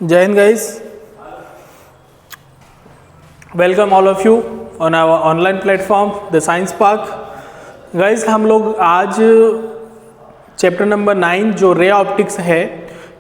जय हिंद guys, welcome all of you on our online platform the science park. Guys हम लोग आज चैप्टर नंबर 9 जो रे ऑप्टिक्स है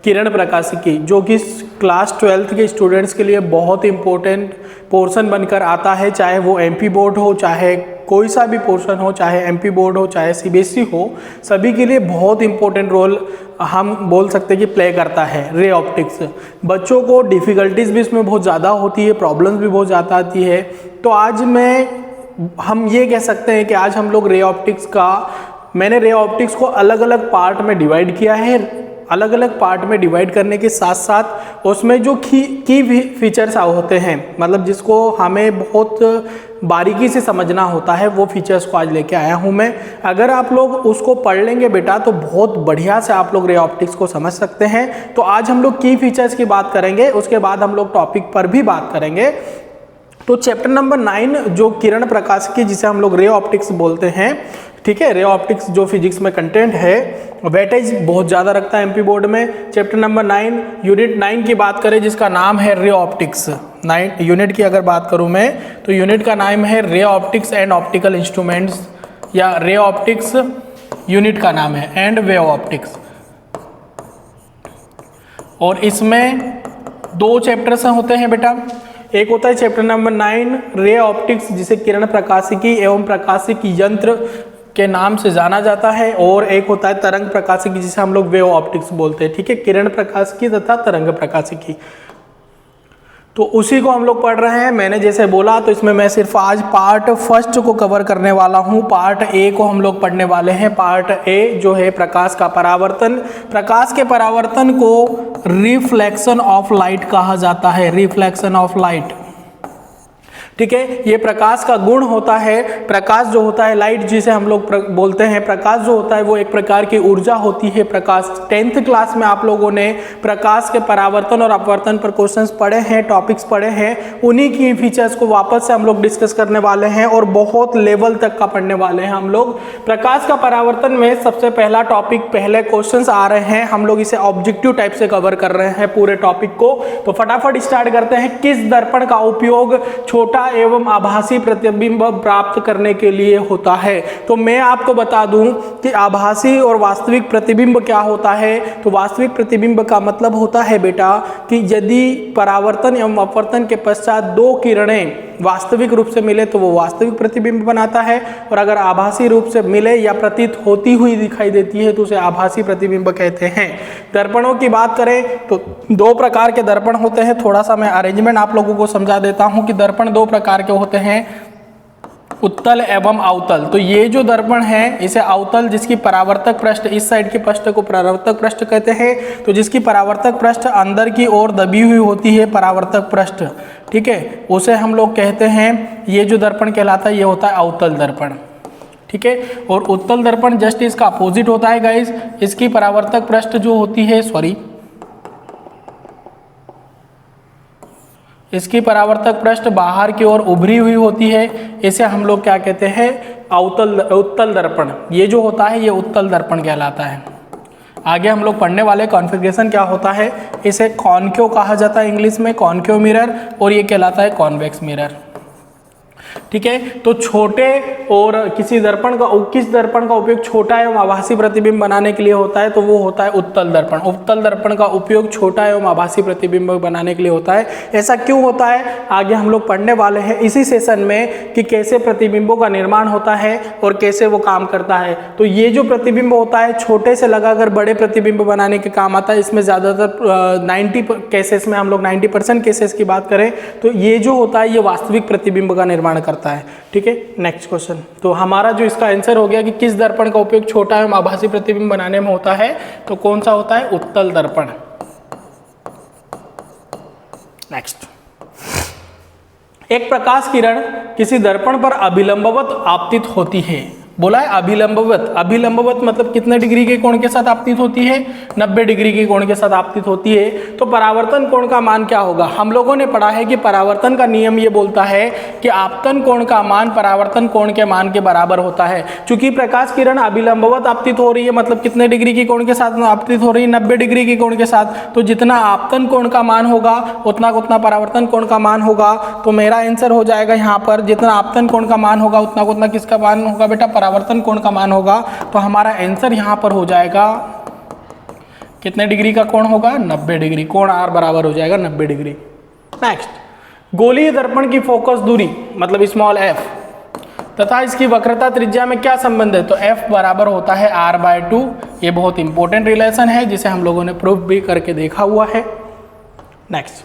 किरण प्रकाशिकी, जो कि क्लास 12th के स्टूडेंट्स के लिए बहुत इंपॉर्टेंट पोर्शन बनकर आता है, चाहे वो एमपी बोर्ड हो, चाहे कोई सा भी पोर्शन हो, चाहे एमपी बोर्ड हो, चाहे सीबीएसई हो, सभी के लिए बहुत इंपॉर्टेंट रोल हम बोल सकते हैं कि प्ले करता है रे ऑप्टिक्स। बच्चों को डिफ़िकल्टीज भी इसमें बहुत ज़्यादा होती है, प्रॉब्लम्स भी बहुत ज़्यादा आती है। तो आज हम ये कह सकते हैं कि आज हम लोग मैंने रे ऑप्टिक्स को अलग अलग पार्ट में डिवाइड किया है। अलग अलग पार्ट में डिवाइड करने के साथ साथ उसमें जो की फीचर्स होते हैं, मतलब जिसको हमें बहुत बारीकी से समझना होता है, वो फीचर्स को आज लेके आया हूं मैं। अगर आप लोग उसको पढ़ लेंगे बेटा तो बहुत बढ़िया से आप लोग रे ऑप्टिक्स को समझ सकते हैं। तो आज हम लोग की फीचर्स की बात करेंगे, उसके बाद हम लोग टॉपिक पर भी बात करेंगे। तो चैप्टर नंबर 9 जो किरण प्रकाशिकी, जिसे हम लोग रे ऑप्टिक्स बोलते हैं, ठीक है। रे ऑप्टिक्स जो फिजिक्स में कंटेंट है, वेटेज बहुत ज़्यादा रखता है एमपी बोर्ड में। चैप्टर नंबर 9 यूनिट 9 की बात करें, जिसका नाम है रे ऑप्टिक्स। 9 यूनिट की अगर बात करूं मैं, तो यूनिट का नाम है ray optics and optical instruments, या रे ऑप्टिक्स यूनिट का नाम है, एंड वेव ऑप्टिक्स। और इसमें 2 चैप्टर्स होते हैं बेटा। एक होता है चैप्टर नंबर 9 रे ऑप्टिक्स, जिसे किरण प्रकाशिकी एवं प्रकाशिकी यंत्र के नाम से जाना जाता है, और एक होता है तरंग प्रकाशिकी, जिसे हम लोग वेव ऑप्टिक्स बोलते हैं, ठीक है। किरण प्रकाशिकी तथा तरंग प्रकाशिकी, तो उसी को हम लोग पढ़ रहे हैं। मैंने जैसे बोला, तो इसमें मैं सिर्फ आज पार्ट फर्स्ट को कवर करने वाला हूं। पार्ट ए को हम लोग पढ़ने वाले हैं। पार्ट ए जो है प्रकाश का परावर्तन। प्रकाश के परावर्तन को रिफ्लेक्शन ऑफ लाइट कहा जाता है, रिफ्लेक्शन ऑफ लाइट, ठीक है। ये प्रकाश का गुण होता है। प्रकाश जो होता है, लाइट जिसे हम लोग बोलते हैं, प्रकाश जो होता है वो एक प्रकार की ऊर्जा होती है। प्रकाश 10th क्लास में आप लोगों ने प्रकाश के परावर्तन और अपवर्तन पर क्वेश्चंस पढ़े हैं, टॉपिक्स पढ़े हैं। उन्हीं की फीचर्स को वापस से हम लोग डिस्कस करने वाले हैं, और बहुत लेवल तक का पढ़ने वाले हैं हम लोग। प्रकाश का परावर्तन में सबसे पहला टॉपिक, पहले क्वेश्चंस आ रहे हैं, हम लोग इसे ऑब्जेक्टिव टाइप से कवर कर रहे हैं पूरे टॉपिक को। तो फटाफट स्टार्ट करते हैं। किस दर्पण का उपयोग छोटा एवं आभासी प्रतिबिंब प्राप्त करने के लिए होता है? तो मैं आपको बता दूं कि आभासी और वास्तविक प्रतिबिंब क्या होता है। तो वास्तविक प्रतिबिंब का मतलब होता है बेटा कि यदि परावर्तन एवं अपवर्तन के पश्चात 2 किरणें वास्तविक रूप से मिले तो वो वास्तविक प्रतिबिंब बनाता है, और अगर आभासी रूप से मिले या प्रतीत होती हुई दिखाई देती है तो उसे आभासी प्रतिबिंब कहते हैं। दर्पणों की बात करें तो 2 प्रकार के दर्पण होते हैं। थोड़ा सा मैं अरेंजमेंट आप लोगों को समझा देता हूं कि दर्पण 2 प्रकार के होते हैं, उत्तल एवं अवतल। तो ये जो दर्पण है, इसे अवतल, जिसकी परावर्तक पृष्ठ, इस साइड के पृष्ठ को परावर्तक पृष्ठ कहते हैं। तो जिसकी परावर्तक पृष्ठ अंदर की ओर दबी हुई होती है, परावर्तक पृष्ठ, ठीक है, उसे हम लोग कहते हैं, ये जो दर्पण कहलाता है ये होता है अवतल दर्पण, ठीक है। और उत्तल दर्पण जस्ट इसका अपोजिट होता है गाइस। इसकी परावर्तक पृष्ठ जो होती है, इसकी परावर्तक पृष्ठ बाहर की ओर उभरी हुई होती है। इसे हम लोग क्या कहते हैं? उत्तल दर्पण। ये जो होता है ये उत्तल दर्पण कहलाता है। आगे हम लोग पढ़ने वाले कॉन्फ़िगरेशन क्या होता है, इसे कॉन्केव कहा जाता है इंग्लिश में, कॉन्केव मिरर, और ये कहलाता है कॉन्वेक्स मिरर, ठीक है। तो छोटे और किस दर्पण का उपयोग छोटा एवं आभासी प्रतिबिंब बनाने के लिए होता है, तो वो होता है उत्तल दर्पण। उत्तल दर्पण का उपयोग छोटा एवं आभासी प्रतिबिंब बनाने के लिए होता है। ऐसा क्यों होता है, आगे हम लोग पढ़ने वाले हैं इसी सेशन में कि कैसे प्रतिबिंबों का निर्माण होता है और कैसे वो काम करता है। तो ये जो प्रतिबिंब होता है, छोटे से लगाकर बड़े प्रतिबिंब बनाने के काम आता है। इसमें ज़्यादातर 90 केसेस में, हम लोग 90% केसेस की बात करें तो ये जो होता है ये वास्तविक प्रतिबिंब का निर्माण करता है, ठीक है। नेक्स्ट क्वेश्चन, तो हमारा जो इसका आंसर हो गया कि किस दर्पण का उपयोग छोटा एवं आभासी प्रतिबिंब बनाने में होता है, तो कौन सा होता है? उत्तल दर्पण। नेक्स्ट, एक प्रकाश किरण किसी दर्पण पर अभिलंबवत आपतित होती है। बोला है अभिलंबवत। अभिलंबवत मतलब कितने डिग्री के कोण के साथ आपतित होती है? 90 डिग्री के कोण के साथ आपतित होती है। तो परावर्तन कोण का मान क्या होगा? हम लोगों ने पढ़ा है कि परावर्तन का नियम ये बोलता है कि आपतन कोण का मान परावर्तन कोण के मान के बराबर होता है। चूंकि प्रकाश किरण अभिलंबवत आपतित हो रही है, मतलब कितने डिग्री के कोण के साथ आपतित हो रही है? 90 डिग्री के कोण के साथ। तो जितना आपतन कोण का मान होगा उतना उतना परावर्तन कोण का मान होगा। तो मेरा आंसर हो जाएगा यहाँ पर जितना आपतन कोण का मान होगा उतना उतना किसका मान होगा बेटा? परावर्तन कोण का मान होगा। तो हमारा आंसर यहाँ पर हो जाएगा कितने डिग्री का कोण होगा? 90 डिग्री। कोण आर बराबर हो जाएगा 90 डिग्री। नेक्स्ट, गोलीय दर्पण की फोकस दूरी मतलब स्मॉल एफ तथा इसकी वक्रता त्रिज्या में क्या संबंध है? तो f बराबर होता है r/2। ये बहुत इंपॉर्टेंट रिलेशन है जिसे हम लोगों ने प्रूफ भी करके देखा हुआ है। नेक्स्ट,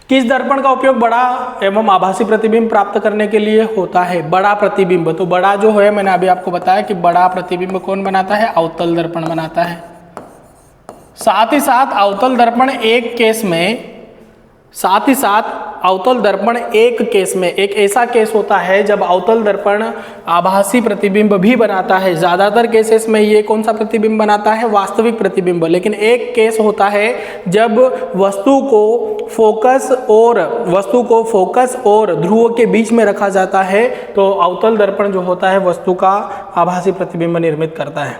किस दर्पण का उपयोग बड़ा एवं आभासी प्रतिबिंब प्राप्त करने के लिए होता है? बड़ा प्रतिबिंब। तो बड़ा जो है मैंने अभी आपको बताया कि बड़ा प्रतिबिंब कौन बनाता है? अवतल दर्पण बनाता है। साथ ही साथ अवतल दर्पण एक केस में अवतल दर्पण एक केस में एक ऐसा केस होता है जब अवतल दर्पण आभासी प्रतिबिंब भी बनाता है। ज्यादातर केसेस में ये कौन सा प्रतिबिंब बनाता है? वास्तविक प्रतिबिंब। लेकिन एक केस होता है जब वस्तु को फोकस और ध्रुव के बीच में रखा जाता है तो अवतल दर्पण जो होता है वस्तु का आभासी प्रतिबिंब निर्मित करता है।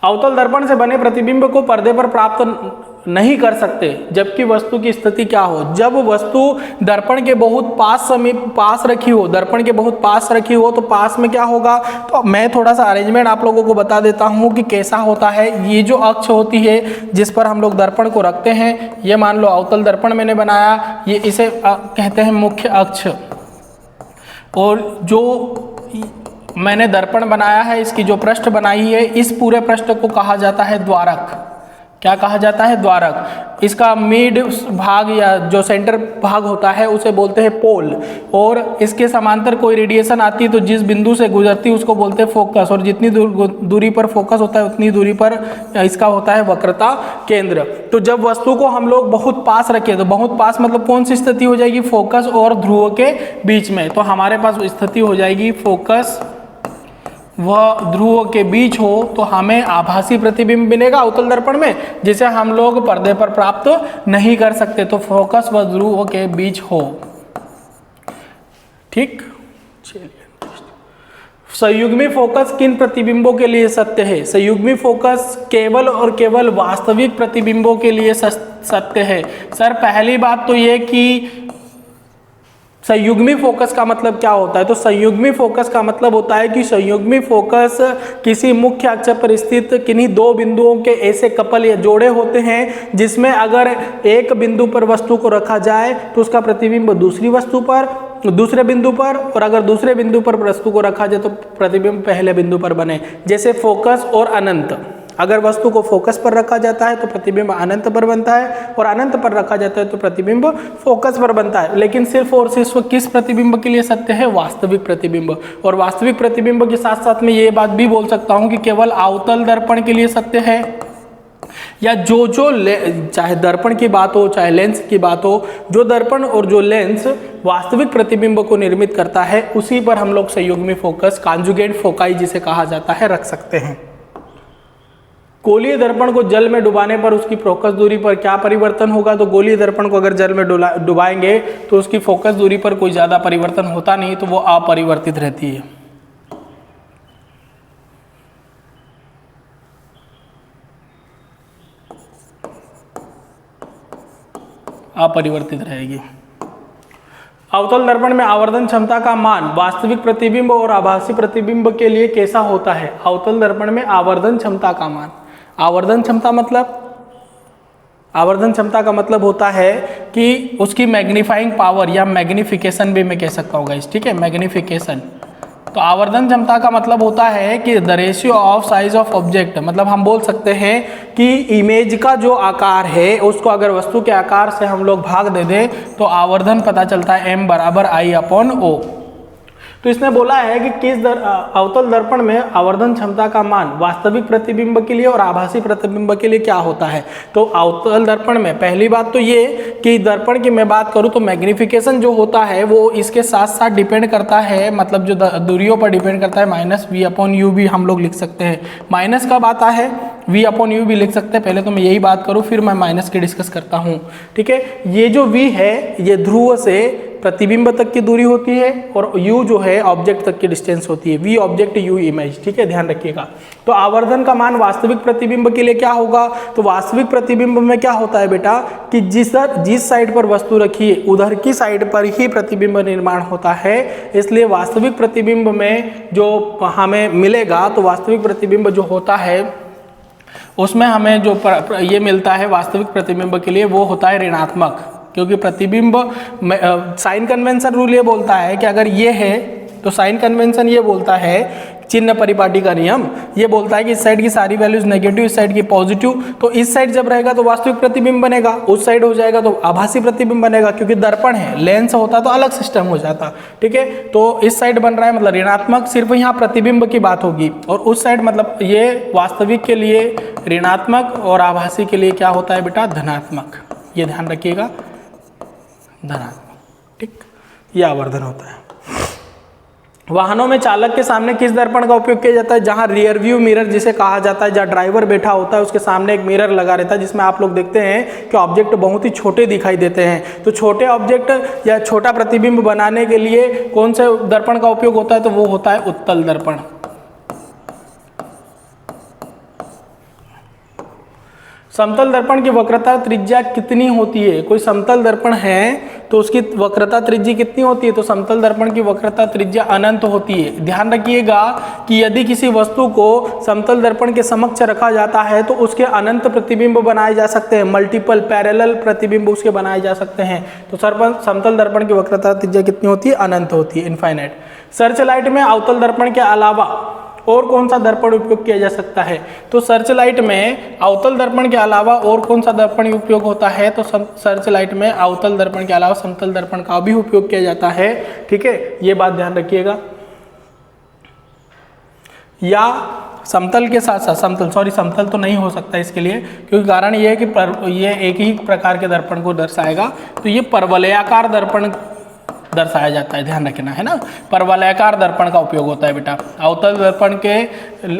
अवतल दर्पण से बने प्रतिबिंब को पर्दे पर प्राप्त नहीं कर सकते जबकि वस्तु की स्थिति क्या हो? जब वस्तु दर्पण के बहुत पास रखी हो, दर्पण के बहुत पास रखी हो तो पास में क्या होगा? तो मैं थोड़ा सा अरेंजमेंट आप लोगों को बता देता हूं कि कैसा होता है। ये जो अक्ष होती है जिस पर हम लोग दर्पण को रखते हैं, ये मान लो अवतल दर्पण मैंने बनाया, ये इसे कहते हैं मुख्य अक्ष। और जो मैंने दर्पण बनाया है, इसकी जो पृष्ठ बनाई है, इस पूरे पृष्ठ को कहा जाता है द्वारक। क्या कहा जाता है? द्वारक। इसका मिड भाग या जो सेंटर भाग होता है उसे बोलते हैं पोल। और इसके समांतर कोई रेडिएशन आती है तो जिस बिंदु से गुजरती है उसको बोलते हैं फोकस। और जितनी दूरी पर फोकस होता है उतनी दूरी पर इसका होता है वक्रता केंद्र। तो जब वस्तु को हम लोग बहुत पास रखें, तो बहुत पास मतलब कौन सी स्थिति हो जाएगी? फोकस और ध्रुव के बीच में। तो हमारे पास स्थिति हो जाएगी फोकस वह ध्रुव के बीच हो तो हमें आभासी प्रतिबिंब मिलेगा अवतल दर्पण में, जिसे हम लोग पर्दे पर प्राप्त नहीं कर सकते। तो फोकस व ध्रुव के बीच हो। ठीक, चलिए। संयुग्मी फोकस किन प्रतिबिंबों के लिए सत्य है? संयुग्मी फोकस केवल और केवल वास्तविक प्रतिबिंबों के लिए सत्य है। सर पहली बात तो ये कि संयुग्मी फोकस का मतलब क्या होता है? तो संयुग्मी फोकस का मतलब होता है कि संयुग्मी फोकस किसी मुख्य अक्ष पर स्थित किन्हीं दो बिंदुओं के ऐसे कपल या जोड़े होते हैं जिसमें अगर एक बिंदु पर वस्तु को रखा जाए तो उसका प्रतिबिंब दूसरे बिंदु पर, और अगर दूसरे बिंदु पर वस्तु को रखा जाए तो प्रतिबिंब पहले बिंदु पर बने। जैसे फोकस और अनंत। अगर वस्तु को फोकस पर रखा जाता है तो प्रतिबिंब अनंत पर बनता है, और अनंत पर रखा जाता है तो प्रतिबिंब फोकस पर बनता है। लेकिन सिर्फ और सिर्फ किस प्रतिबिंब के लिए सत्य है? वास्तविक प्रतिबिंब। और वास्तविक प्रतिबिंब के साथ साथ में ये बात भी बोल सकता हूं कि केवल अवतल दर्पण के लिए सत्य है, या जो चाहे दर्पण की बात हो चाहे लेंस की बात हो, जो दर्पण और जो लेंस वास्तविक प्रतिबिंब को निर्मित करता है उसी पर हम लोग संयुग्मी फोकस, कांजुगेट फोकाई जिसे कहा जाता है, रख सकते हैं। गोलीय दर्पण को जल में डुबाने पर उसकी फोकस दूरी पर क्या परिवर्तन होगा? तो गोलीय दर्पण को अगर जल में डुबाएंगे तो उसकी फोकस दूरी पर कोई ज़्यादा परिवर्तन होता नहीं, तो वो अपरिवर्तित रहती है। अपरिवर्तित रहेगी। अवतल दर्पण में आवर्धन क्षमता का मान वास्तविक प्रतिबिंब और आभासी प्रतिबिंब के लिए कैसा होता है? अवतल दर्पण में आवर्धन क्षमता का मान, आवर्धन क्षमता का मतलब होता है कि उसकी मैग्नीफाइंग पावर या मैग्निफिकेशन भी मैं कह सकता हूँ गाइस, ठीक है, मैग्निफिकेशन। तो आवर्धन क्षमता का मतलब होता है कि the ratio of size of object, मतलब हम बोल सकते हैं कि इमेज का जो आकार है उसको अगर वस्तु के आकार से हम लोग भाग दे दें तो आवर्धन पता चलता है m = I/O। तो इसने बोला है कि किस अवतल दर्पण में आवर्धन क्षमता का मान वास्तविक प्रतिबिंब के लिए और आभासी प्रतिबिंब के लिए क्या होता है। तो अवतल दर्पण में पहली बात तो ये कि दर्पण की मैं बात करूं तो मैग्निफिकेशन जो होता है वो इसके साथ साथ डिपेंड करता है, मतलब जो दूरियों पर डिपेंड करता है। माइनस v/u भी हम लोग लिख सकते हैं। माइनस कब आता है, v/u भी लिख सकते हैं। पहले तो मैं यही बात करूं फिर मैं माइनस की डिस्कस करता हूं, ठीक है। ये जो v है ये ध्रुव से प्रतिबिंब तक की दूरी होती है और u जो है ऑब्जेक्ट तक की डिस्टेंस होती है। v ऑब्जेक्ट, u इमेज, ठीक है, ध्यान रखिएगा। तो आवर्धन का मान वास्तविक प्रतिबिंब के लिए क्या होगा, तो वास्तविक प्रतिबिंब में क्या होता है बेटा कि जिस साइड पर वस्तु रखी है उधर की साइड पर ही प्रतिबिंब निर्माण होता है। इसलिए वास्तविक प्रतिबिंब में जो हमें मिलेगा, तो वास्तविक प्रतिबिंब जो होता है उसमें हमें जो ये मिलता है वास्तविक प्रतिबिंब के लिए वो होता है ऋणात्मक, क्योंकि प्रतिबिंब साइन कन्वेंशन रूल ये बोलता है कि अगर ये है तो साइन कन्वेंशन ये बोलता है, चिन्ह परिपाटी का नियम ये बोलता है कि इस साइड की सारी वैल्यूज नेगेटिव, इस साइड की पॉजिटिव। तो इस साइड जब रहेगा तो वास्तविक प्रतिबिंब बनेगा, उस साइड हो जाएगा तो आभासी प्रतिबिंब बनेगा, क्योंकि दर्पण है। लेंस होता तो अलग सिस्टम हो जाता, ठीक है। तो इस साइड बन रहा है मतलब ऋणात्मक, सिर्फ यहाँ प्रतिबिंब की बात होगी, और उस साइड मतलब ये वास्तविक के लिए ऋणात्मक और आभासी के लिए क्या होता है बेटा, धनात्मक। ये ध्यान रखिएगा, धनात्मक, ठीक। यह आवर्धन होता है। वाहनों में चालक के सामने किस दर्पण का उपयोग किया जाता है, जहां रियर व्यू मिरर जिसे कहा जाता है, जहां ड्राइवर बैठा होता है उसके सामने एक मिरर लगा रहता है, जिसमें आप लोग देखते हैं कि ऑब्जेक्ट बहुत ही छोटे दिखाई देते हैं। तो छोटे ऑब्जेक्ट या छोटा प्रतिबिंब बनाने के लिए कौन से दर्पण का उपयोग होता है, तो वो होता है उत्तल दर्पण। समतल दर्पण की वक्रता त्रिज्या कितनी होती है, कोई समतल दर्पण है तो उसकी वक्रता त्रिज्या कितनी होती है, तो समतल दर्पण की वक्रता त्रिज्या अनंत होती है। ध्यान रखिएगा कि यदि किसी वस्तु को समतल दर्पण के समक्ष रखा जाता है तो उसके अनंत प्रतिबिंब बनाए जा सकते हैं, मल्टीपल पैरेलल प्रतिबिंब उसके बनाए जा सकते हैं। तो समतल दर्पण की वक्रता त्रिज्या कितनी होती है, अनंत होती है, इनफाइनाइट। सर्च लाइट में अवतल दर्पण के अलावा और कौन सा दर्पण उपयोग किया जा सकता है, तो सर्च लाइट में अवतल दर्पण के अलावा और कौन सा दर्पण उपयोग होता है, तो सर्च लाइट में अवतल दर्पण के अलावा समतल दर्पण का भी उपयोग किया जाता है, ठीक है। ये बात ध्यान रखिएगा। या समतल के साथ साथ समतल तो नहीं हो सकता इसके लिए, क्योंकि कारण ये है कि ये एक ही प्रकार के दर्पण को दर्शाएगा। तो ये परवलयाकार दर्पण दर्शाया जाता है, ध्यान रखना है ना। परवलयाकार दर्पण का उपयोग होता है बेटा। अवतल दर्पण के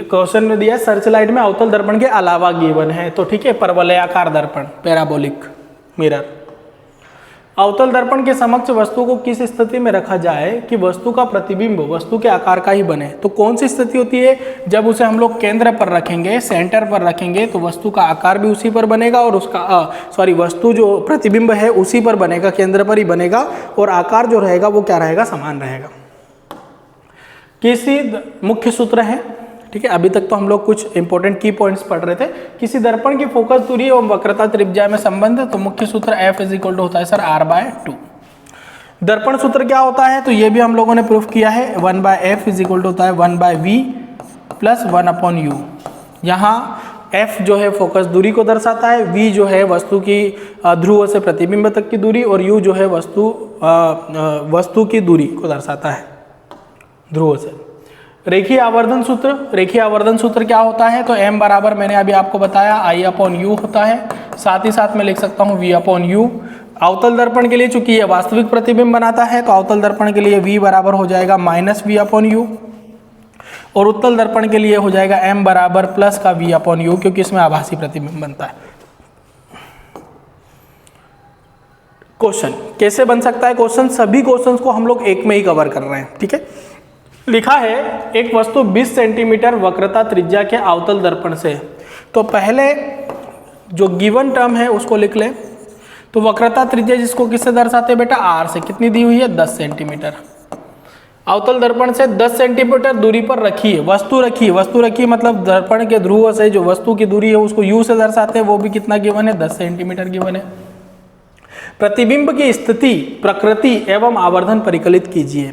क्वेश्चन में दिया सर्च लाइट में अवतल दर्पण के अलावा गिवन है, तो ठीक है, परवलयाकार दर्पण, पैराबोलिक मिरर। अवतल दर्पण के समक्ष वस्तु को किस स्थिति में रखा जाए कि वस्तु का प्रतिबिंब वस्तु के आकार का ही बने, तो कौन सी स्थिति होती है, जब उसे हम लोग केंद्र पर रखेंगे, सेंटर पर रखेंगे, तो वस्तु का आकार भी उसी पर बनेगा और उसका वस्तु जो प्रतिबिंब है उसी पर बनेगा, केंद्र पर ही बनेगा, और आकार जो रहेगा वो क्या रहेगा, समान रहेगा। किसी मुख्य सूत्र है, ठीक है। अभी तक तो हम लोग कुछ इंपॉर्टेंट की पॉइंट्स पढ़ रहे थे। किसी दर्पण की फोकस दूरी एवं वक्रता त्रिज्या में संबंध, तो मुख्य सूत्र F = होता है सर R/2। दर्पण सूत्र क्या होता है, तो ये भी हम लोगों ने प्रूफ किया है। 1/F = होता है 1/V + 1/U। यहाँ F जो है फोकस दूरी को दर्शाता है, V जो है वस्तु की ध्रुव से प्रतिबिंब तक की दूरी, और U जो है वस्तु की दूरी को दर्शाता है ध्रुव से। रेखीय आवर्धन सूत्र क्या होता है, तो m बराबर मैंने अभी आपको बताया I/U होता है, साथ ही साथ मैं लिख सकता हूँ V/U। अवतल दर्पण के लिए चूंकि ये वास्तविक प्रतिबिंब बनाता है, तो अवतल दर्पण के लिए V बराबर हो जाएगा -V/U, और उत्तल दर्पण के लिए हो जाएगा m बराबर प्लस का V/U, क्योंकि इसमें आभासी प्रतिबिंब बनता है। क्वेश्चन कैसे बन सकता है, क्वेश्चन सभी क्वेश्चंस को हम लोग एक में ही कवर कर रहे हैं, ठीक है। लिखा है एक वस्तु 20 सेंटीमीटर वक्रता त्रिज्या के अवतल दर्पण से, तो पहले जो गिवन टर्म है उसको लिख ले। तो वक्रता त्रिज्या जिसको किससे दर्शाते हैं बेटा, R से, कितनी दी हुई है, 10 सेंटीमीटर। अवतल दर्पण से 10 सेंटीमीटर दूरी पर रखी वस्तु रखी मतलब दर्पण के ध्रुव से जो वस्तु की दूरी है उसको U से दर्शाते हैं, वो भी कितना गिवन है, 10 सेंटीमीटर गिवन है। प्रतिबिंब की स्थिति, प्रकृति एवं आवर्धन परिकलित कीजिए।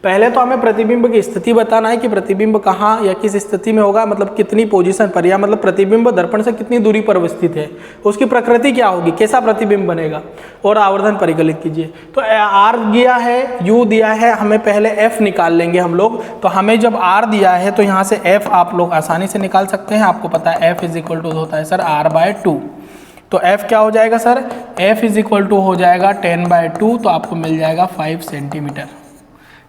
पहले तो हमें प्रतिबिंब की स्थिति बताना है कि प्रतिबिंब कहाँ या किस स्थिति में होगा, मतलब कितनी पोजीशन पर, या मतलब प्रतिबिंब दर्पण से कितनी दूरी पर अवस्थित है, उसकी प्रकृति क्या होगी, कैसा प्रतिबिंब बनेगा, और आवर्धन परिकलित कीजिए। तो R दिया है, U दिया है, हमें पहले F निकाल लेंगे हम लोग। तो हमें जब R दिया है तो यहाँ से F आप लोग आसानी से निकाल सकते हैं। आपको पता है F = होता है सर R/2। तो F क्या हो जाएगा सर, F = हो जाएगा 10/2, तो आपको मिल जाएगा 5 सेंटीमीटर।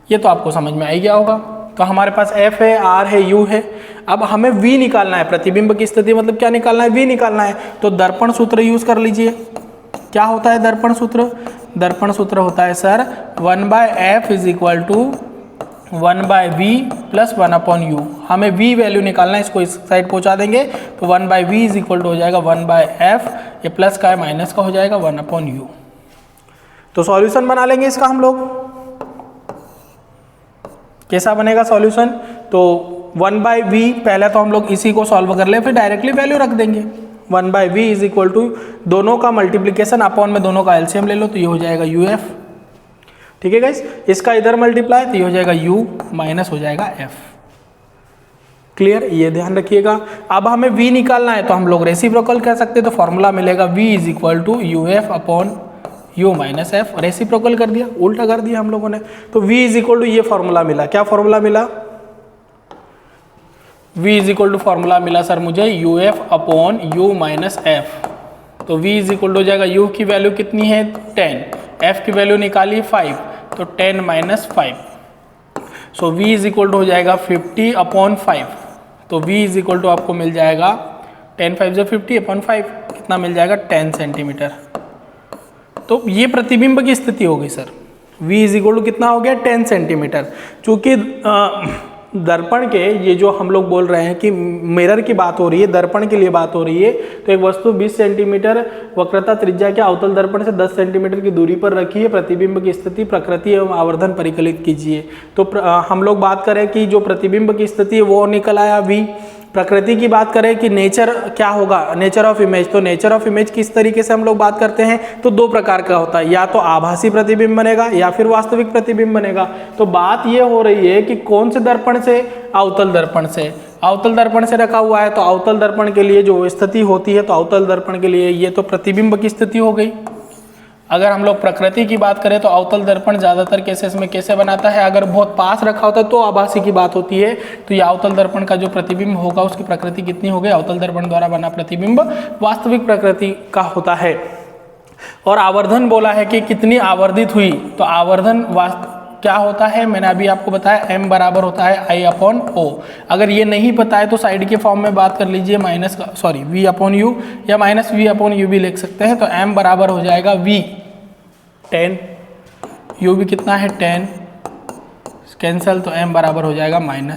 ये तो आपको समझ में आ ही गया होगा। तो हमारे पास F है, R है, U है। अब हमें V निकालना है, प्रतिबिंब की स्थिति मतलब क्या निकालना है, V निकालना है। तो दर्पण सूत्र यूज कर लीजिए। क्या होता है दर्पण सूत्र, दर्पण सूत्र होता है सर 1/F = 1/V + 1/U। हमें V वैल्यू निकालना है, इसको इस साइड पहुंचा देंगे तो 1/V = हो जाएगा 1/F, ये प्लस का है माइनस का हो जाएगा 1/U। तो सॉल्यूशन बना लेंगे इसका हम लोग। कैसा बनेगा सॉल्यूशन, तो 1/V, पहले तो हम लोग इसी को सॉल्व कर ले, फिर डायरेक्टली वैल्यू रख देंगे। 1/V = दोनों का मल्टीप्लीकेशन अपॉन में दोनों का एलसीएम ले लो, तो ये हो जाएगा UF। ठीक है गाइस, इसका इधर मल्टीप्लाई तो ये हो जाएगा U माइनस हो जाएगा F। क्लियर, ये ध्यान रखिएगा। अब हमें V निकालना है तो हम लोग रेसिप्रोकल कह सकते हैं, तो फॉर्मूला मिलेगा V = UF/U - F। रेसिप्रोकल कर दिया, उल्टा कर दिया हम लोगों ने। तो V = ये फॉर्मूला मिला। क्या फॉर्मूला मिला, V = फॉर्मूला मिला सर मुझे UF/U - F। तो V = हो जाएगा, U की वैल्यू कितनी है 10, F की वैल्यू निकाली 5, तो 10 - 5। सो V = हो जाएगा 50/5। तो V = आपको मिल जाएगा 10 × 5 = 50/5, कितना मिल जाएगा 10 सेंटीमीटर। तो ये प्रतिबिंब की स्थिति हो गई सर। V = कितना हो गया 10 सेंटीमीटर। चूंकि दर्पण के ये जो हम लोग बोल रहे हैं कि मिरर की बात हो रही है, दर्पण के लिए बात हो रही है, तो एक वस्तु 20 सेंटीमीटर वक्रता त्रिज्या के अवतल दर्पण से 10 सेंटीमीटर की दूरी पर रखी है। प्रतिबिंब की स्थिति, प्रकृति एवं आवर्धन परिकलित कीजिए। तो हम लोग बात करें कि जो प्रतिबिंब की स्थिति है वो निकल आया V। प्रकृति की बात करें कि नेचर क्या होगा, नेचर ऑफ इमेज, तो नेचर ऑफ इमेज किस तरीके से हम लोग बात करते हैं, तो दो प्रकार का होता है, या तो आभासी प्रतिबिंब बनेगा या फिर वास्तविक प्रतिबिंब बनेगा। तो बात ये हो रही है कि कौन से दर्पण से, अवतल दर्पण से। अवतल दर्पण से रखा हुआ है तो अवतल दर्पण के लिए जो स्थिति होती है, तो अवतल दर्पण के लिए ये तो प्रतिबिंब की स्थिति हो गई। अगर हम लोग प्रकृति की बात करें तो अवतल दर्पण ज़्यादातर केसेस में कैसे बनाता है, अगर बहुत पास रखा होता है तो आभासी की बात होती है। तो ये अवतल दर्पण का जो प्रतिबिंब होगा उसकी प्रकृति कितनी हो गई, अवतल दर्पण द्वारा बना प्रतिबिंब वास्तविक प्रकृति का होता है। और आवर्धन बोला है कि कितनी आवर्धित हुई, तो आवर्धन क्या होता है, मैंने अभी आपको बताया M बराबर होता है I/O। अगर ये नहीं पता है तो साइड के फॉर्म में बात कर लीजिए, V/U या -V/U भी लिख सकते हैं। तो M बराबर हो जाएगा V 10, U भी कितना है 10, कैंसल, तो M बराबर हो जाएगा -1।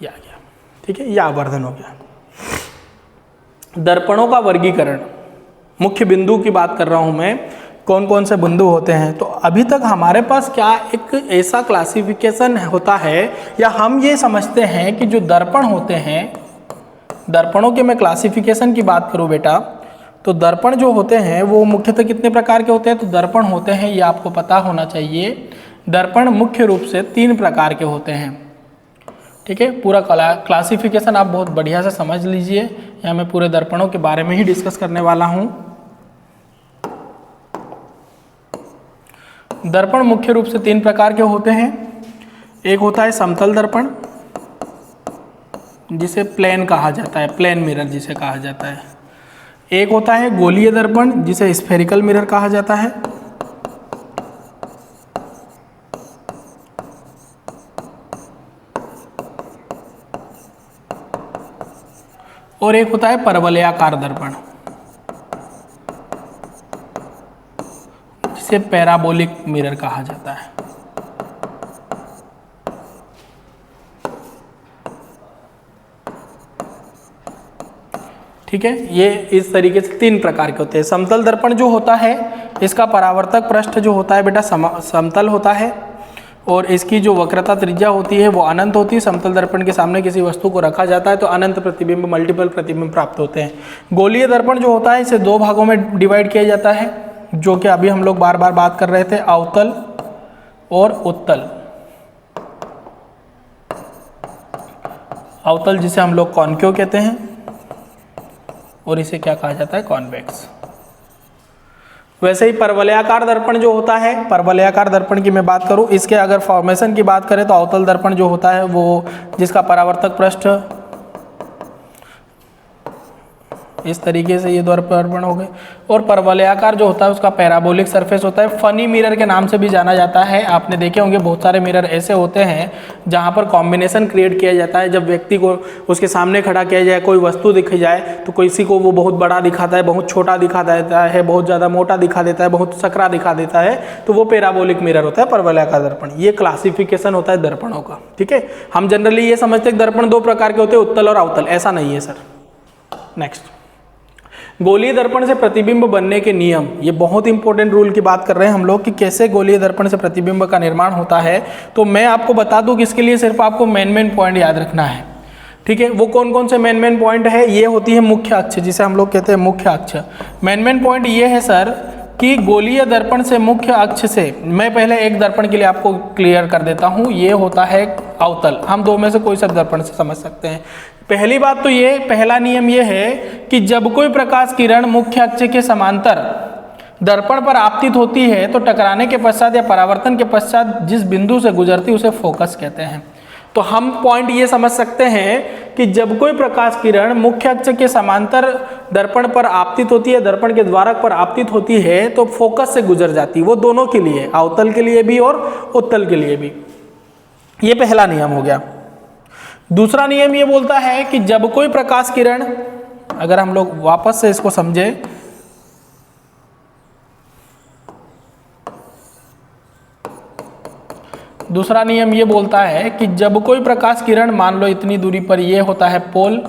ये आ गया, ठीक है, यह आवर्धन हो गया। दर्पणों का वर्गीकरण, मुख्य बिंदु की बात कर रहा हूं मैं, कौन कौन से बिंदु होते हैं। तो अभी तक हमारे पास क्या एक ऐसा क्लासिफिकेशन होता है, या हम ये समझते हैं कि जो दर्पण होते हैं, दर्पणों के मैं क्लासिफिकेशन की बात करूं बेटा, तो दर्पण जो होते हैं वो मुख्यतः कितने प्रकार के होते हैं। तो दर्पण होते हैं, ये आपको पता होना चाहिए, दर्पण मुख्य रूप से 3 प्रकार के होते हैं। ठीक है, पूरा क्लासिफिकेशन आप बहुत बढ़िया से समझ लीजिए। यहाँ मैं पूरे दर्पणों के बारे में ही डिस्कस करने वाला हूँ। दर्पण मुख्य रूप से 3 प्रकार के होते हैं। एक होता है समतल दर्पण, जिसे प्लेन कहा जाता है, प्लेन मिरर जिसे कहा जाता है। एक होता है गोलीय दर्पण, जिसे स्फेरिकल मिरर कहा जाता है। और एक होता है परवलयाकार दर्पण, जिसे पैराबोलिक मिरर कहा जाता है। ठीक है, ये इस तरीके से 3 प्रकार के होते हैं। समतल दर्पण जो होता है, इसका परावर्तक पृष्ठ जो होता है बेटा समतल होता है, और इसकी जो वक्रता त्रिज्या होती है वो अनंत होती है। समतल दर्पण के सामने किसी वस्तु को रखा जाता है तो अनंत प्रतिबिंब, मल्टीपल प्रतिबिंब प्राप्त होते हैं। गोलीय दर्पण जो होता है, इसे 2 भागों में डिवाइड किया जाता है, जो कि अभी हम लोग बार बार बात कर रहे थे, अवतल और उत्तल। अवतल जिसे हम लोग कॉन्केव कहते हैं और इसे क्या कहा जाता है, कॉन्वेक्स। वैसे ही परवलयाकार दर्पण जो होता है, परवलयाकार दर्पण की मैं बात करूं, इसके अगर फॉर्मेशन की बात करें तो अवतल दर्पण जो होता है वो जिसका परावर्तक पृष्ठ इस तरीके से ये दर्पण हो गए, और परवलयाकार जो होता है उसका पैराबोलिक सरफेस होता है। फनी मिरर के नाम से भी जाना जाता है। आपने देखे होंगे बहुत सारे मिरर ऐसे होते हैं जहां पर कॉम्बिनेशन क्रिएट किया जाता है। जब व्यक्ति को उसके सामने खड़ा किया जाए, कोई वस्तु दिख जाए तो किसी को वो बहुत बड़ा दिखाता है, बहुत छोटा दिखा देता है, बहुत ज़्यादा मोटा दिखा देता है, बहुत सकरा दिखा देता है, तो वो पैराबोलिक मिरर होता है, परवलयाकार दर्पण। ये क्लासिफिकेशन होता है दर्पणों का। ठीक है, हम जनरली ये समझते हैं दर्पण दो प्रकार के होते हैं, उत्तल और अवतल। ऐसा नहीं है सर। नेक्स्ट, गोलीय दर्पण से प्रतिबिंब बनने के नियम। ये बहुत इंपॉर्टेंट रूल की बात कर रहे हैं हम लोग कि कैसे गोलीय दर्पण से प्रतिबिंब का निर्माण होता है। तो मैं आपको बता दूं कि इसके लिए सिर्फ आपको मेन पॉइंट याद रखना है। ठीक है, वो कौन कौन से मेन पॉइंट है? ये होती है मुख्य अक्ष, जिसे हम लोग कहते हैं मुख्य अक्ष। मेन पॉइंट ये है सर कि गोलीय दर्पण से मुख्य अक्ष से, मैं पहले एक दर्पण के लिए आपको क्लियर कर देता हूँ, ये होता है अवतल। हम दो में से कोई सा दर्पण से समझ सकते हैं। पहली बात तो ये, पहला नियम ये है कि जब कोई प्रकाश किरण मुख्य अक्ष के समांतर दर्पण पर आपतित होती है तो टकराने के पश्चात या परावर्तन के पश्चात जिस बिंदु से गुजरती उसे फोकस कहते हैं। तो हम पॉइंट ये समझ सकते हैं कि जब कोई प्रकाश किरण मुख्य अक्ष के समांतर दर्पण पर आपतित होती है, दर्पण के द्वारक पर आपतित होती है, तो फोकस से गुजर जाती है। वो दोनों के लिए, अवतल के लिए भी और उत्तल के लिए भी। ये पहला नियम हो गया। दूसरा नियम ये बोलता है कि जब कोई प्रकाश किरण, अगर हम लोग वापस से इसको समझे, दूसरा नियम ये बोलता है कि जब कोई प्रकाश किरण, मान लो इतनी दूरी पर ये होता है पोल,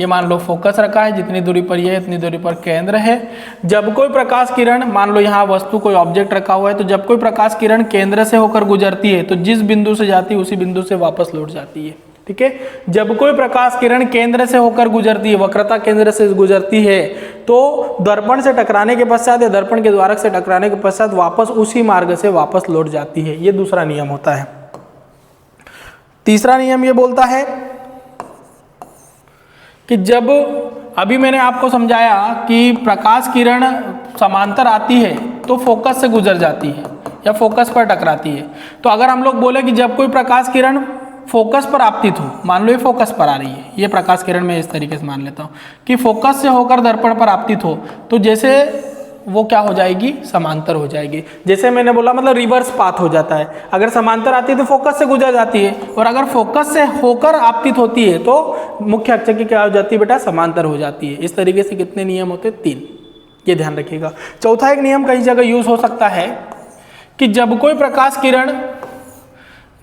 ये मान लो फोकस रखा है, जितनी दूरी पर ये, इतनी दूरी पर केंद्र है। जब कोई प्रकाश किरण, मान लो यहाँ वस्तु कोई ऑब्जेक्ट रखा हुआ है, तो जब कोई प्रकाश किरण केंद्र से होकर गुजरती है तो जिस बिंदु से जाती है उसी बिंदु से वापस लौट जाती है। ठीक है, जब कोई प्रकाश किरण केंद्र से होकर गुजरती है, वक्रता केंद्र से गुजरती है, तो दर्पण से टकराने के पश्चात या दर्पण के द्वारक से टकराने के पश्चात वापस उसी मार्ग से वापस लौट जाती है। ये दूसरा नियम होता है। तीसरा नियम ये बोलता है कि जब, अभी मैंने आपको समझाया कि प्रकाश किरण समांतर आती है तो फोकस से गुजर जाती है या फोकस पर टकराती है। तो अगर हम लोग बोले कि जब कोई प्रकाश किरण फोकस पर आपतित हो, मान लो ये फोकस पर आ रही है, ये प्रकाश किरण मैं इस तरीके से मान लेता हूँ कि फोकस से होकर दर्पण पर आपतित हो, तो जैसे वो क्या हो जाएगी, समांतर हो जाएगी। जैसे मैंने बोला, मतलब रिवर्स पाथ हो जाता है। अगर समांतर आती है तो फोकस से गुजर जाती है, और अगर फोकस से होकर आपतित होती है तो मुख्य अक्ष की क्या हो जाती है बेटा, समांतर हो जाती है। इस तरीके से कितने नियम होते हैं, 3। ये ध्यान रखिएगा। चौथा एक नियम कई जगह यूज हो सकता है कि जब कोई प्रकाश किरण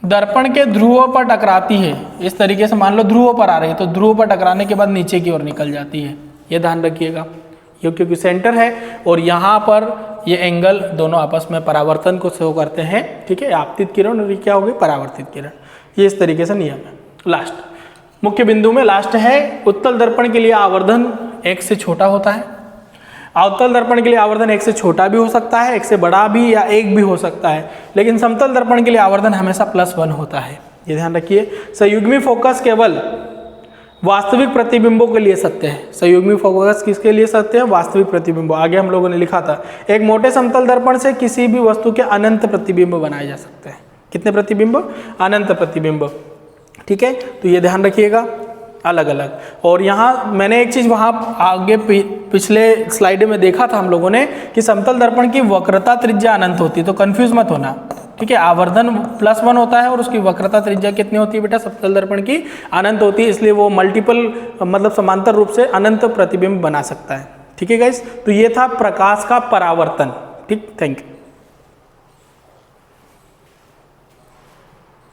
दर्पण के ध्रुव पर टकराती है, इस तरीके से मान लो ध्रुव पर आ रही है, तो ध्रुव पर टकराने के बाद नीचे की ओर निकल जाती है। ये ध्यान रखिएगा, ये क्योंकि सेंटर है और यहाँ पर ये एंगल दोनों आपस में परावर्तन को शो करते हैं। ठीक है, आपतित किरण और ये क्या होगी, परावर्तित किरण। ये इस तरीके से नियम है। लास्ट मुख्य बिंदु में लास्ट है, उत्तल दर्पण के लिए आवर्धन 1 से छोटा होता है। अवतल दर्पण के लिए आवर्धन 1 से छोटा भी हो सकता है, 1 से बड़ा भी, या 1 भी हो सकता है, लेकिन समतल दर्पण के लिए आवर्धन हमेशा +1 होता है। ये ध्यान रखिए। संयुग्मी फोकस केवल वास्तविक प्रतिबिंबों के लिए सत्य है। संयुग्मी फोकस किसके लिए सत्य है, वास्तविक प्रतिबिंबों। आगे हम लोगों ने लिखा था, एक मोटे समतल दर्पण से किसी भी वस्तु के अनंत प्रतिबिंब बनाए जा सकते हैं। कितने प्रतिबिंब, अनंत प्रतिबिंब। ठीक है, तो ये ध्यान रखिएगा, अलग अलग। और यहाँ मैंने एक चीज़ वहाँ आगे पिछले स्लाइड में देखा था हम लोगों ने कि समतल दर्पण की वक्रता त्रिज्या अनंत होती है, तो कंफ्यूज मत होना। ठीक है, आवर्धन +1 होता है और उसकी वक्रता त्रिज्या कितनी होती है बेटा, समतल दर्पण की अनंत होती है, इसलिए वो मल्टीपल, मतलब समांतर रूप से अनंत प्रतिबिंब बना सकता है। ठीक है गाइस, तो ये था प्रकाश का परावर्तन। ठीक, थैंक यू।